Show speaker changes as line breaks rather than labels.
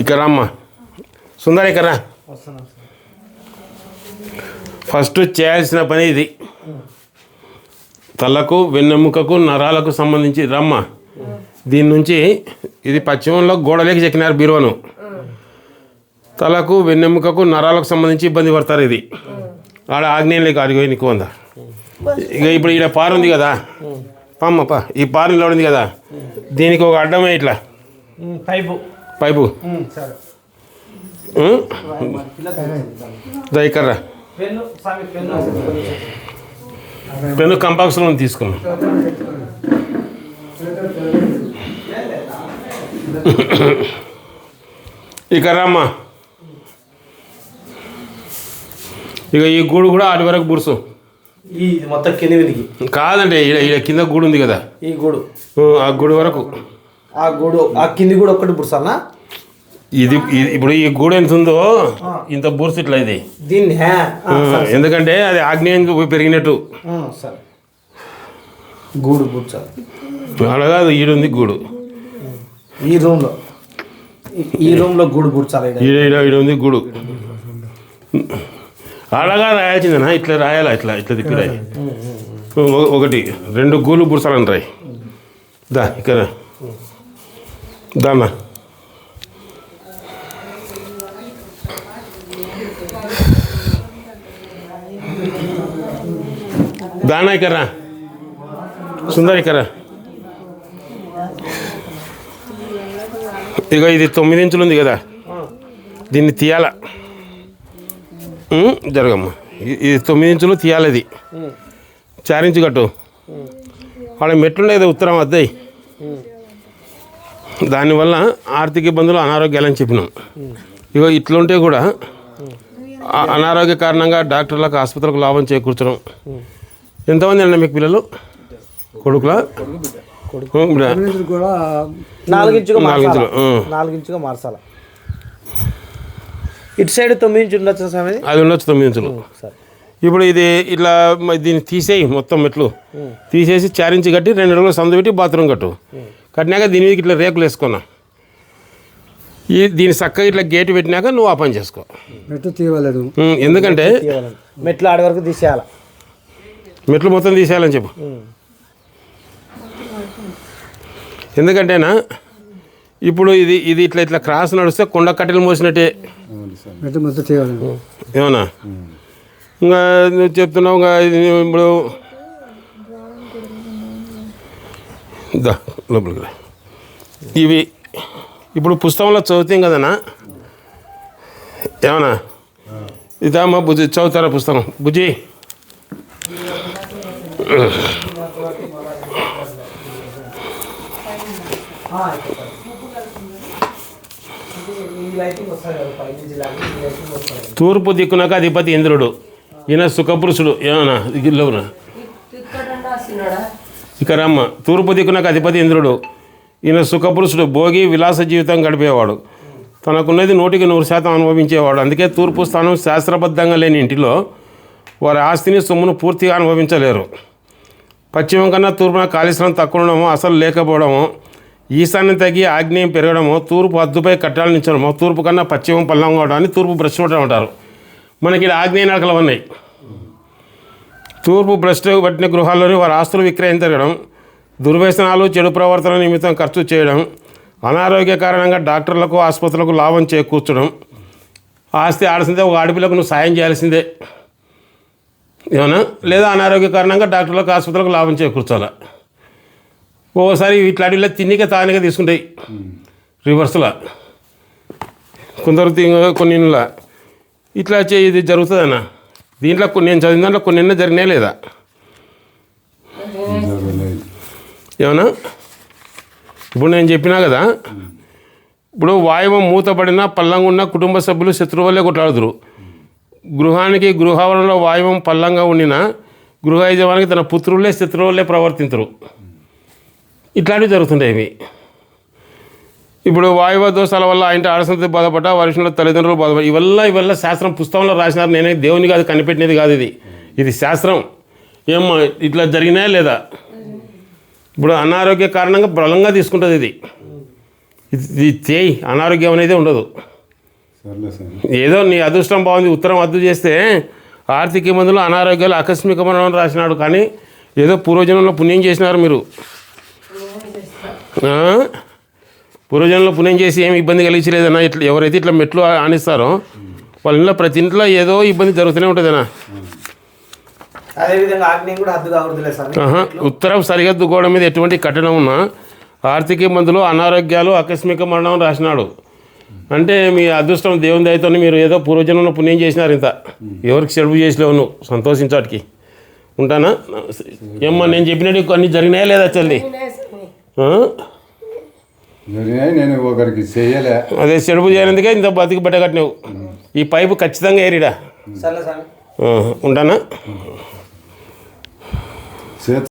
ఇక్కడ అమ్మా సుందర ఇక్కడ ఫస్ట్ చేయాల్సిన పని ఇది. తలకు వెన్నెముకకు నరాలకు సంబంధించి రమ్మ. దీని నుంచి ఇది పశ్చిమంలో గోడలేకి చెక్కినారు బీరువాను. తలకు వెన్నెముకకు నరాలకు సంబంధించి ఇబ్బంది పడతారు. ఇది ఆడ ఆగ్నేయంలోకి అడిగి నీకు ఉందా. ఇక ఇప్పుడు ఈడ పారు ఉంది కదా పమ్మప్ప, ఈ పారు ఇలా ఉంది కదా, దీనికి ఒక అడ్డమే ఇట్లా పైపు దయకర్రా పెన్ను కంపాక్స్లో తీసుకున్నాం. ఇక రమ్మా. ఇక ఈ గూడు కూడా ఆటి వరకు బురుసు
మొత్తం కిందికి
కాదండి. ఈడ కింద గూడు ఉంది కదా,
ఈ గూడు
ఆ గూడు వరకు
ఆ గూడు ఆ కింది గూడు ఒక్కటి బురుసన్నా.
ఇది ఇప్పుడు ఈ గూడు ఎంత ఉందో ఇంత బురుసు ఇట్లా ఇది
దీన్ని.
ఎందుకంటే అది ఆగ్నేయం పెరిగినట్టు
గూడు బుర్చ
అలా కాదు. ఈడుంది గూడు
ఈ రూమ్లో గూడు బుర్చాలి.
ఈడ ఉంది గూడు. అలాగా రాయాల్సిందనా, ఇట్లా రాయాలా, ఇట్లా ఇట్లా తిప్పి రాయి. ఒకటి 2 గూళ్ళు బుర్సాలని రాయి. దా ఇక్కడ దాన్నా. దానా ఇక్కడ సుందర ఇక్కడ. ఇక ఇది 9 ఇంచులు ఉంది కదా, దీన్ని తీయాల. జరగమ్మా. ఇది 9 ఇంచులు తీయాలి. ఇది 4 ఇంచు కట్టు. వాడ మెట్లుండే కదా ఉత్తరం వద్దాయి. దానివల్ల ఆర్థిక ఇబ్బందులు అనారోగ్యాలని చెప్పినాం. ఇక ఇట్లుంటే కూడా అనారోగ్య కారణంగా డాక్టర్లకు ఆసుపత్రులకు లాభం చేకూర్చడం. ఎంతమంది అండి మీకు పిల్లలు? కొడుకులా?
4 ఇంచుగా మార్చాల. ఇటు సైడ్ 9 ఇంచులు ఉండొచ్చు సమయం.
అది ఉండొచ్చు 9 ఇంచులు. ఇప్పుడు ఇది ఇట్లా దీన్ని తీసేయి, మొత్తం మెట్లు తీసేసి 4 ఇంచు కట్టి 2 అడుగులు సందు పెట్టి బాత్రూమ్ కట్టు. కట్టినాక దీని మీదకి ఇట్లా రేకులు వేసుకున్నా. దీని చక్కగా ఇట్లా గేటు పెట్టినాక నువ్వు ఆ పని చేసుకో.
మెట్లు తీయలేదు
ఎందుకంటే
మెట్లు ఆడి వరకు తీసేయాలి.
మెట్లు మొత్తం తీసేయాలని చెప్పు. ఎందుకంటేనా ఇప్పుడు ఇది ఇట్లా ఇట్లా క్రాస్ నడిస్తే కొండ కట్టెలు మోసినట్టే. ఏమన్నా ఇంకా నువ్వు చెప్తున్నావు. ఇంకా ఇప్పుడు లోపలికి ఇవి ఇప్పుడు పుస్తకంలో చదువుతాం కదనా. ఏమన్నా ఇదామా బుజ్జి చదువుతారా పుస్తకం? బుజ్జి తూర్పు దిక్కునకు అధిపతి ఇంద్రుడు, ఈయన సుఖపురుషుడు. ఏమన్నా గిల్లవునా ఇక రమ్మ. తూర్పు దిక్కునకు అధిపతి ఇంద్రుడు, ఈయన సుఖపురుషుడు, భోగి విలాస జీవితం గడిపేవాడు, తనకున్నది 100% అనుభవించేవాడు. అందుకే తూర్పు స్థానం శాస్త్రబద్ధంగా లేని ఇంటిలో వారి ఆస్తిని సొమ్మును పూర్తిగా అనుభవించలేరు. పశ్చిమం కన్నా తూర్పున కాళేశ్వరం తక్కువ ఉండడమో, అసలు లేకపోవడమో, ఈశాన్యం తగ్గి ఆగ్నేయం పెరగడమో, తూర్పు హద్దుపై కట్టాలు నించడమో, తూర్పు కన్నా పశ్చిమం పల్లంగా అవడాన్ని తూర్పు భ్రష్టు పట్టడం అంటారు. మనకి ఇక్కడ ఆగ్నేయ నడకలు ఉన్నాయి. తూర్పు భ్రష్టు పట్టిన గృహాల్లోని వారి ఆస్తులు విక్రయం జరగడం, దుర్వ్యసనాలు చెడు ప్రవర్తన నిమిత్తం ఖర్చు చేయడం, అనారోగ్య కారణంగా డాక్టర్లకు ఆసుపత్రులకు లాభం చేకూర్చడం. ఆస్తి ఆడాల్సిందే, ఒక ఆడపిల్లకు నువ్వు సాయం చేయాల్సిందే. ఏమన్నా లేదా అనారోగ్య కారణంగా డాక్టర్లకు ఆసుపత్రులకు లాభం చేకూర్చాలి. ఓసారి ఇట్లాంటిలో తిన్నిక తానిక తీసుకుంటాయి రివర్స్లా. కొందరు కొన్ని ఇట్లా ఇది జరుగుతుందన్న. దీంట్లో నేను చదివిన దాంట్లో కొన్ని జరిగినా లేదా ఏమన్నా? ఇప్పుడు నేను చెప్పినా కదా, ఇప్పుడు వాయువం మూతపడిన పల్లంగా ఉన్న కుటుంబ సభ్యులు శత్రువులే కొట్లాడుతురు. గృహానికి గృహావరణలో వాయువం పల్లంగా ఉండిన గృహ యజమానికి తన పుత్రులే శత్రువులే ప్రవర్తించరు. ఇట్లాంటివి జరుగుతుంటాయి ఇవి. ఇప్పుడు వాయువ దోషాల వల్ల ఆయన ఆడసంతో బాధపడ్డా, వర్షంలో తల్లిదండ్రులు బాధపడ్డా, ఇవల్ల శాస్త్రం పుస్తకంలో రాసినారు. నేనే దేవుని కాదు, కనిపెట్టినది కాదు. ఇది శాస్త్రం. ఏమో ఇట్లా జరిగినా లేదా? ఇప్పుడు అనారోగ్య కారణంగా బలంగా తీసుకుంటుంది ఇది. ఇది చేయి, అనారోగ్యం అనేది ఉండదు.
సర్లే సార్.
ఏదో నీ అదృష్టం బాగుంది, ఉత్తరం అద్దు చేస్తే ఆర్థిక ఇబ్బందులు అనారోగ్యాలు ఆకస్మిక మరణం రాసినాడు. కానీ ఏదో పూర్వజనంలో పుణ్యం చేసినారు మీరు. పూర్వజనంలో పుణ్యం చేసి ఏమి ఇబ్బంది కలిగించలేదన్నా. ఇట్లా ఎవరైతే ఇట్లా మెట్లు ఆనిస్తారో వాళ్ళ ఇంట్లో ప్రతి ఇంట్లో ఏదో ఇబ్బంది జరుగుతూనే ఉంటుందన్నా.
అదేవిధంగా ఆగ్నేయం కూడా హద్దు కాకూడదులే సార్.
ఉత్తరం సరిహద్దు గోడ మీద ఎటువంటి కట్టడం ఉన్నా ఆర్థిక ఇబ్బందులు అనారోగ్యాలు ఆకస్మిక మరణం రాసినాడు. అంటే మీ అదృష్టం దేవుని దయతో మీరు ఏదో పూర్వజనంలో పుణ్యం చేసినారు. ఇంత ఎవరికి చెడు చేసలేవు, నువ్వు సంతోషించాటికి. ఉంటానా ఏమ్మా? నేను చెప్పినట్టు అన్నీ జరిగినాయా లేదా చెల్లి?
నేను ఒకరికి చేయలే.
అదే చెడుపు చేయనందుకే ఇంత బతికి బట్ట కట్టినావు. ఈ పైపు ఖచ్చితంగా ఏరిడా.
సర్లే సార్.
ఉంటానా?